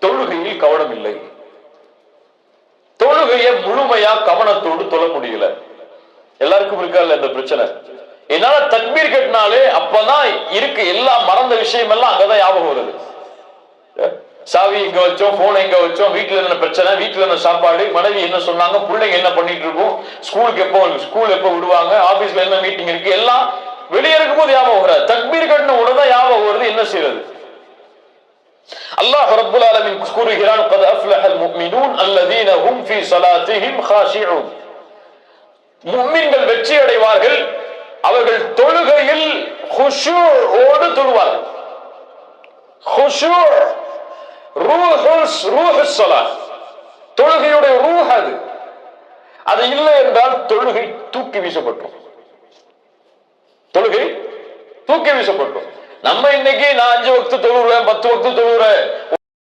தொழுகையில் கவனம் இல்லை. தொழுகையை முழுமையா கவனத்தோடு தொழ முடியல. எல்லாருக்கும் இருக்கா இல்ல இந்த பிரச்சனை? என்னால தக்பீர் கட்டினாலே அப்பதான் இருக்கு எல்லாம் மறந்த விஷயம் எல்லாம் அங்கதான் ஞாபகம் வருது. சாவி எங்க வச்சோம், போன் எங்க வச்சோம், வீட்டுல என்ன பிரச்சனை, வீட்டுல என்ன சாப்பாடு, மனைவி என்ன சொன்னாங்க, பிள்ளைங்க என்ன பண்ணிட்டு இருக்கோம், ஸ்கூல் எப்போ விடுவாங்க, ஆபீஸ்ல என்ன மீட்டிங் இருக்கு, எல்லாம் வெளியே இருக்கும் போது ஞாபகம் வராது. தக்பீர் கட்டின உடனே ஞாபகம் வருது. என்ன செய்யறது? அல்லாஹ் ரப்புல் ஆலமீன் கூறுகிறான், قد أفلح المؤمنون الذين هم في صلاتهم خاشعون. முஃமின்கள் வெற்றி அடைவார்கள், அவர்கள் தொழுகையில் குஷூஓடு தொழுவார்கள். குஷூ ரூஹுஸ் ஸலாத், தொழுகையுடைய ரூஹ் அது. அது இல்லை என்றால் தொழுகை தூக்கி வீசப்பட்டோம். தொழுகை தூக்கி வீசப்பட்டோம். நம்ம இன்னைக்கு நான் 5 வக்து தொழுகிறேன், 10 வக்து தொழுகிறேன்.